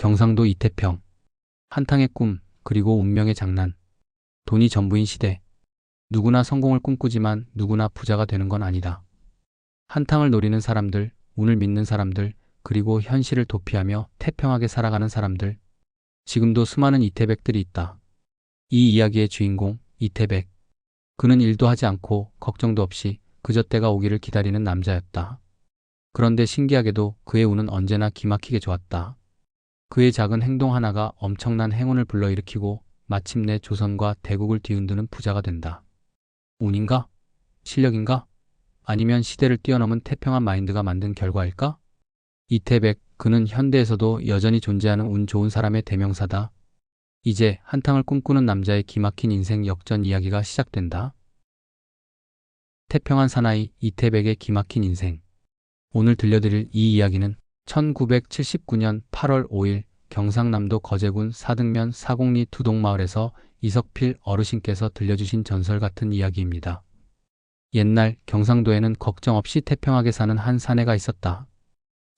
경상도 이태평. 한탕의 꿈, 그리고 운명의 장난. 돈이 전부인 시대. 누구나 성공을 꿈꾸지만 누구나 부자가 되는 건 아니다. 한탕을 노리는 사람들, 운을 믿는 사람들, 그리고 현실을 도피하며 태평하게 살아가는 사람들. 지금도 수많은 이태백들이 있다. 이 이야기의 주인공, 이태백. 그는 일도 하지 않고 걱정도 없이 그저 때가 오기를 기다리는 남자였다. 그런데 신기하게도 그의 운은 언제나 기막히게 좋았다. 그의 작은 행동 하나가 엄청난 행운을 불러일으키고 마침내 조선과 대국을 뒤흔드는 부자가 된다. 운인가? 실력인가? 아니면 시대를 뛰어넘은 태평한 마인드가 만든 결과일까? 이태백, 그는 현대에서도 여전히 존재하는 운 좋은 사람의 대명사다. 이제 한탕을 꿈꾸는 남자의 기막힌 인생 역전 이야기가 시작된다. 태평한 사나이 이태백의 기막힌 인생. 오늘 들려드릴 이 이야기는 1979년 8월 5일 경상남도 거제군 사등면 사곡리 두동마을에서 이석필 어르신께서 들려주신 전설 같은 이야기입니다. 옛날 경상도에는 걱정 없이 태평하게 사는 한 사내가 있었다.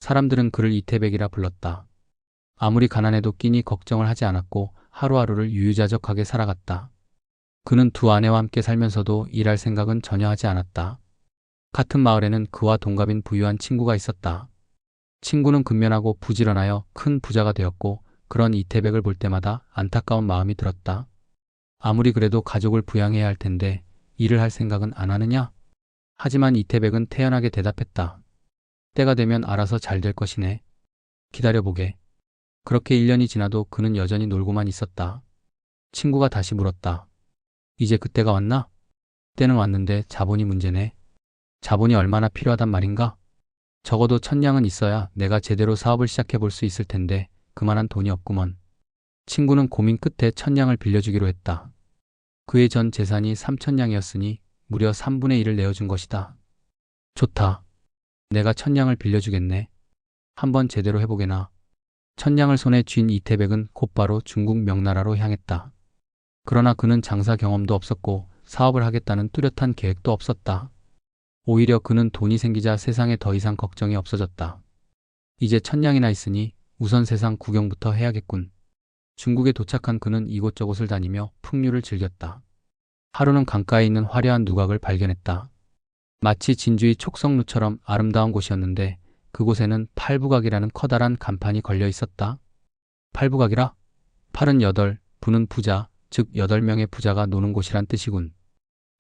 사람들은 그를 이태백이라 불렀다. 아무리 가난해도 끼니 걱정을 하지 않았고 하루하루를 유유자적하게 살아갔다. 그는 두 아내와 함께 살면서도 일할 생각은 전혀 하지 않았다. 같은 마을에는 그와 동갑인 부유한 친구가 있었다. 친구는 근면하고 부지런하여 큰 부자가 되었고 그런 이태백을 볼 때마다 안타까운 마음이 들었다. 아무리 그래도 가족을 부양해야 할 텐데 일을 할 생각은 안 하느냐? 하지만 이태백은 태연하게 대답했다. 때가 되면 알아서 잘 될 것이네. 기다려보게. 그렇게 1년이 지나도 그는 여전히 놀고만 있었다. 친구가 다시 물었다. 이제 그때가 왔나? 때는 왔는데 자본이 문제네. 자본이 얼마나 필요하단 말인가? 적어도 1000냥은 있어야 내가 제대로 사업을 시작해 볼 수 있을 텐데 그만한 돈이 없구먼. 친구는 고민 끝에 1000냥을 빌려주기로 했다. 그의 전 재산이 3000냥이었으니 무려 3분의 1을 내어준 것이다. 좋다. 내가 1000냥을 빌려주겠네. 한번 제대로 해보게나. 1000냥을 손에 쥔 이태백은 곧바로 중국 명나라로 향했다. 그러나 그는 장사 경험도 없었고 사업을 하겠다는 뚜렷한 계획도 없었다. 오히려 그는 돈이 생기자 세상에 더 이상 걱정이 없어졌다. 이제 1000냥이나 있으니 우선 세상 구경부터 해야겠군. 중국에 도착한 그는 이곳저곳을 다니며 풍류를 즐겼다. 하루는 강가에 있는 화려한 누각을 발견했다. 마치 진주의 촉성루처럼 아름다운 곳이었는데 그곳에는 팔부각이라는 커다란 간판이 걸려 있었다. 팔부각이라? 팔은 8, 부는 부자, 즉 8명의 부자가 노는 곳이란 뜻이군.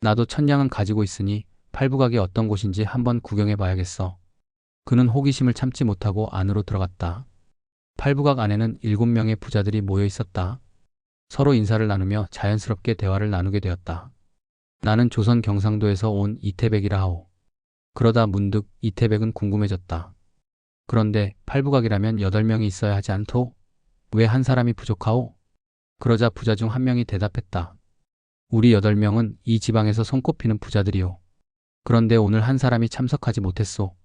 나도 1000냥은 가지고 있으니 팔부각이 어떤 곳인지 한번 구경해 봐야겠어. 그는 호기심을 참지 못하고 안으로 들어갔다. 팔부각 안에는 7명의 부자들이 모여 있었다. 서로 인사를 나누며 자연스럽게 대화를 나누게 되었다. 나는 조선 경상도에서 온 이태백이라 하오. 그러다 문득 이태백은 궁금해졌다. 그런데 팔부각이라면 8명이 있어야 하지 않소? 왜 한 사람이 부족하오? 그러자 부자 중 한 명이 대답했다. 우리 8명은 이 지방에서 손꼽히는 부자들이오. 그런데 오늘 한 사람이 참석하지 못했소.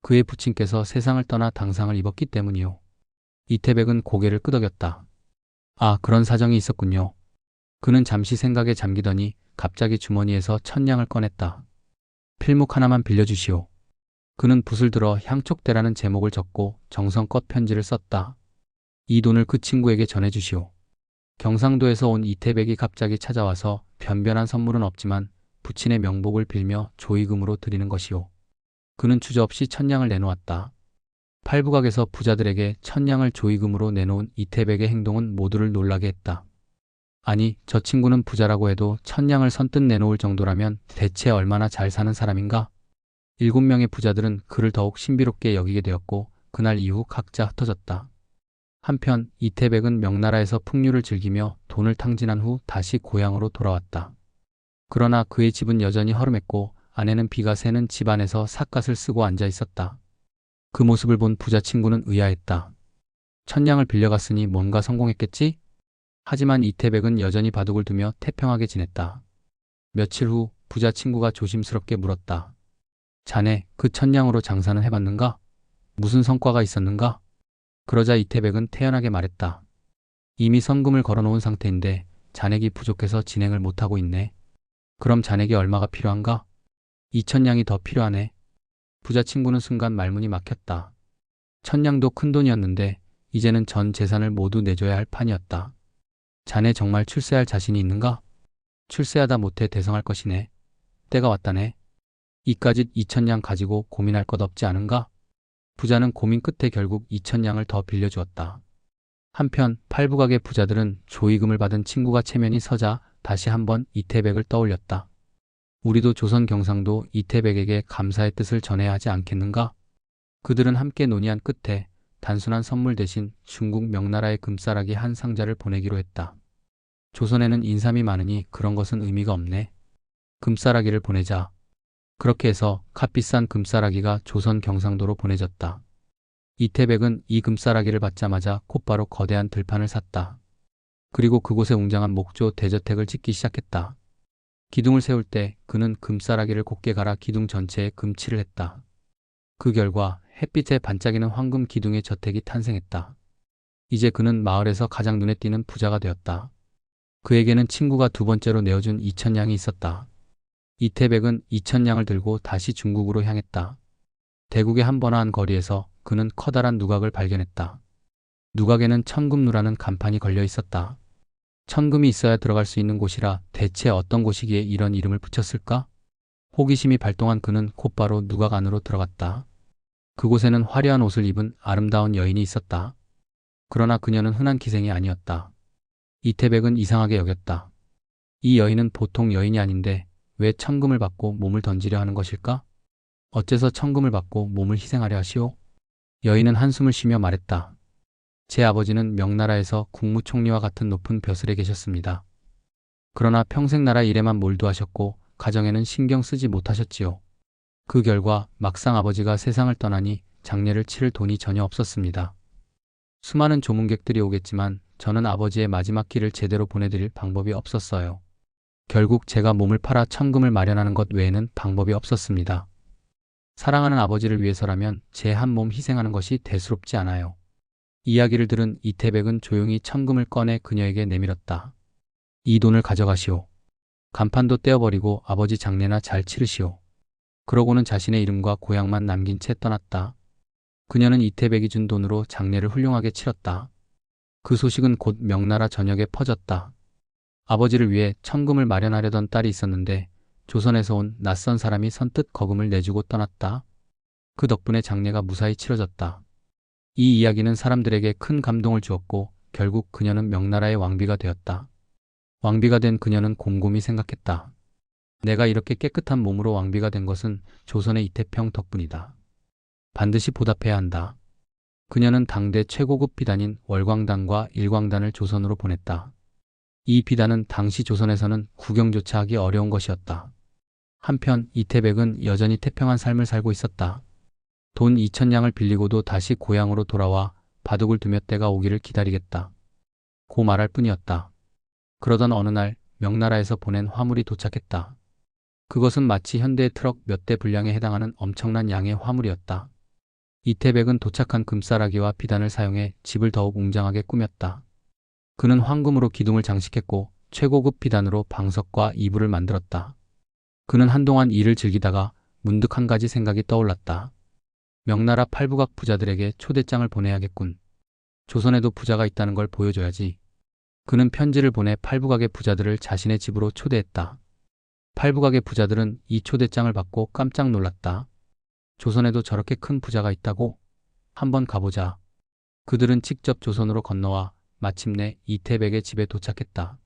그의 부친께서 세상을 떠나 당상을 입었기 때문이오. 이태백은 고개를 끄덕였다. 아, 그런 사정이 있었군요. 그는 잠시 생각에 잠기더니 갑자기 주머니에서 1000냥을 꺼냈다. 필묵 하나만 빌려주시오. 그는 붓을 들어 향촉대라는 제목을 적고 정성껏 편지를 썼다. 이 돈을 그 친구에게 전해주시오. 경상도에서 온 이태백이 갑자기 찾아와서 변변한 선물은 없지만 부친의 명복을 빌며 조의금으로 드리는 것이오. 그는 주저없이 1000냥을 내놓았다. 팔부각에서 부자들에게 1000냥을 조의금으로 내놓은 이태백의 행동은 모두를 놀라게 했다. 아니, 저 친구는 부자라고 해도 1000냥을 선뜻 내놓을 정도라면 대체 얼마나 잘 사는 사람인가? 7명의 부자들은 그를 더욱 신비롭게 여기게 되었고 그날 이후 각자 흩어졌다. 한편 이태백은 명나라에서 풍류를 즐기며 돈을 탕진한 후 다시 고향으로 돌아왔다. 그러나 그의 집은 여전히 허름했고 아내는 비가 새는 집 안에서 삿갓을 쓰고 앉아 있었다. 그 모습을 본 부자 친구는 의아했다. 1000냥을 빌려갔으니 뭔가 성공했겠지? 하지만 이태백은 여전히 바둑을 두며 태평하게 지냈다. 며칠 후 부자 친구가 조심스럽게 물었다. 자네, 그 1000냥으로 장사는 해봤는가? 무슨 성과가 있었는가? 그러자 이태백은 태연하게 말했다. 이미 선금을 걸어놓은 상태인데 잔액이 부족해서 진행을 못하고 있네. 그럼 잔액이 얼마가 필요한가? 2000냥이 더 필요하네. 부자 친구는 순간 말문이 막혔다. 1000냥도 큰 돈이었는데 이제는 전 재산을 모두 내줘야 할 판이었다. 자네 정말 출세할 자신이 있는가? 출세하다 못해 대성할 것이네. 때가 왔다네. 이까짓 2,000냥 가지고 고민할 것 없지 않은가? 부자는 고민 끝에 결국 2,000냥을 더 빌려주었다. 한편 팔부각의 부자들은 조의금을 받은 친구가 체면이 서자 다시 한번 이태백을 떠올렸다. 우리도 조선 경상도 이태백에게 감사의 뜻을 전해야 하지 않겠는가? 그들은 함께 논의한 끝에 단순한 선물 대신 중국 명나라의 금싸라기 한 상자를 보내기로 했다. 조선에는 인삼이 많으니 그런 것은 의미가 없네. 금싸라기를 보내자. 그렇게 해서 값비싼 금싸라기가 조선 경상도로 보내졌다. 이태백은 이 금싸라기를 받자마자 곧바로 거대한 들판을 샀다. 그리고 그곳에 웅장한 목조 대저택을 짓기 시작했다. 기둥을 세울 때 그는 금싸라기를 곧게 갈아 기둥 전체에 금칠을 했다. 그 결과 햇빛에 반짝이는 황금 기둥의 저택이 탄생했다. 이제 그는 마을에서 가장 눈에 띄는 부자가 되었다. 그에게는 친구가 두 번째로 내어준 2,000냥이 있었다. 이태백은 2,000냥을 들고 다시 중국으로 향했다. 대국의 한번화한 거리에서 그는 커다란 누각을 발견했다. 누각에는 천금루라는 간판이 걸려 있었다. 천금이 있어야 들어갈 수 있는 곳이라 대체 어떤 곳이기에 이런 이름을 붙였을까? 호기심이 발동한 그는 곧바로 누각 안으로 들어갔다. 그곳에는 화려한 옷을 입은 아름다운 여인이 있었다. 그러나 그녀는 흔한 기생이 아니었다. 이태백은 이상하게 여겼다. 이 여인은 보통 여인이 아닌데 왜 천금을 받고 몸을 던지려 하는 것일까? 어째서 천금을 받고 몸을 희생하려 하시오? 여인은 한숨을 쉬며 말했다. 제 아버지는 명나라에서 국무총리와 같은 높은 벼슬에 계셨습니다. 그러나 평생 나라 일에만 몰두하셨고 가정에는 신경 쓰지 못하셨지요. 그 결과 막상 아버지가 세상을 떠나니 장례를 치를 돈이 전혀 없었습니다. 수많은 조문객들이 오겠지만 저는 아버지의 마지막 길을 제대로 보내드릴 방법이 없었어요. 결국 제가 몸을 팔아 천금을 마련하는 것 외에는 방법이 없었습니다. 사랑하는 아버지를 위해서라면 제 한 몸 희생하는 것이 대수롭지 않아요. 이야기를 들은 이태백은 조용히 천금을 꺼내 그녀에게 내밀었다. 이 돈을 가져가시오. 간판도 떼어버리고 아버지 장례나 잘 치르시오. 그러고는 자신의 이름과 고향만 남긴 채 떠났다. 그녀는 이태백이 준 돈으로 장례를 훌륭하게 치렀다. 그 소식은 곧 명나라 전역에 퍼졌다. 아버지를 위해 천금을 마련하려던 딸이 있었는데 조선에서 온 낯선 사람이 선뜻 거금을 내주고 떠났다. 그 덕분에 장례가 무사히 치러졌다. 이 이야기는 사람들에게 큰 감동을 주었고 결국 그녀는 명나라의 왕비가 되었다. 왕비가 된 그녀는 곰곰이 생각했다. 내가 이렇게 깨끗한 몸으로 왕비가 된 것은 조선의 이태평 덕분이다. 반드시 보답해야 한다. 그녀는 당대 최고급 비단인 월광단과 일광단을 조선으로 보냈다. 이 비단은 당시 조선에서는 구경조차 하기 어려운 것이었다. 한편 이태백은 여전히 태평한 삶을 살고 있었다. 돈 2,000냥을 빌리고도 다시 고향으로 돌아와 바둑을 두며 때가 오기를 기다리겠다. 고 말할 뿐이었다. 그러던 어느 날 명나라에서 보낸 화물이 도착했다. 그것은 마치 현대의 트럭 몇 대 분량에 해당하는 엄청난 양의 화물이었다. 이태백은 도착한 금싸라기와 비단을 사용해 집을 더욱 웅장하게 꾸몄다. 그는 황금으로 기둥을 장식했고 최고급 비단으로 방석과 이불을 만들었다. 그는 한동안 일을 즐기다가 문득 한 가지 생각이 떠올랐다. 명나라 팔부각 부자들에게 초대장을 보내야겠군. 조선에도 부자가 있다는 걸 보여줘야지. 그는 편지를 보내 팔부각의 부자들을 자신의 집으로 초대했다. 팔부각의 부자들은 이 초대장을 받고 깜짝 놀랐다. 조선에도 저렇게 큰 부자가 있다고? 한번 가보자. 그들은 직접 조선으로 건너와 마침내 이태백의 집에 도착했다.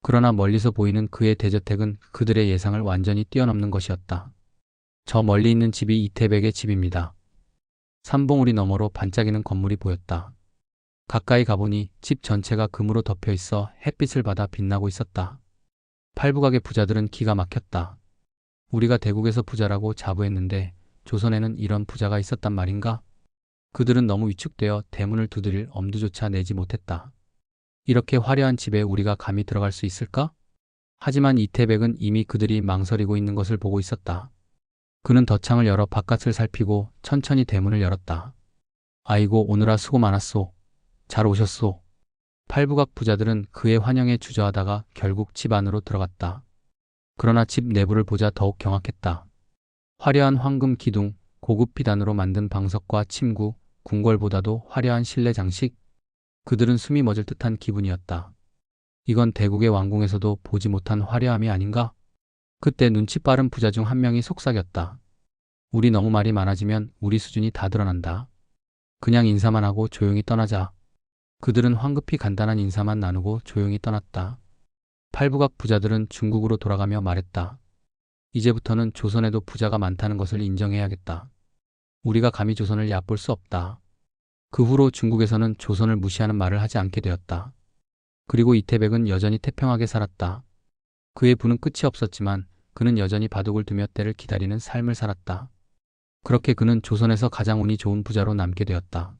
그러나 멀리서 보이는 그의 대저택은 그들의 예상을 완전히 뛰어넘는 것이었다. 저 멀리 있는 집이 이태백의 집입니다. 삼봉우리 너머로 반짝이는 건물이 보였다. 가까이 가보니 집 전체가 금으로 덮여 있어 햇빛을 받아 빛나고 있었다. 팔부각의 부자들은 기가 막혔다. 우리가 대국에서 부자라고 자부했는데 조선에는 이런 부자가 있었단 말인가? 그들은 너무 위축되어 대문을 두드릴 엄두조차 내지 못했다. 이렇게 화려한 집에 우리가 감히 들어갈 수 있을까? 하지만 이태백은 이미 그들이 망설이고 있는 것을 보고 있었다. 그는 덧창을 열어 바깥을 살피고 천천히 대문을 열었다. 아이고 오느라 수고 많았소. 잘 오셨소. 팔부각 부자들은 그의 환영에 주저하다가 결국 집 안으로 들어갔다. 그러나 집 내부를 보자 더욱 경악했다. 화려한 황금 기둥, 고급 비단으로 만든 방석과 침구, 궁궐보다도 화려한 실내 장식. 그들은 숨이 멎을 듯한 기분이었다. 이건 대국의 왕궁에서도 보지 못한 화려함이 아닌가? 그때 눈치 빠른 부자 중 한 명이 속삭였다. 우리 너무 말이 많아지면 우리 수준이 다 드러난다. 그냥 인사만 하고 조용히 떠나자. 그들은 황급히 간단한 인사만 나누고 조용히 떠났다. 팔부각 부자들은 중국으로 돌아가며 말했다. 이제부터는 조선에도 부자가 많다는 것을 인정해야겠다. 우리가 감히 조선을 얕볼 수 없다. 그 후로 중국에서는 조선을 무시하는 말을 하지 않게 되었다. 그리고 이태백은 여전히 태평하게 살았다. 그의 부는 끝이 없었지만 그는 여전히 바둑을 두며 때를 기다리는 삶을 살았다. 그렇게 그는 조선에서 가장 운이 좋은 부자로 남게 되었다.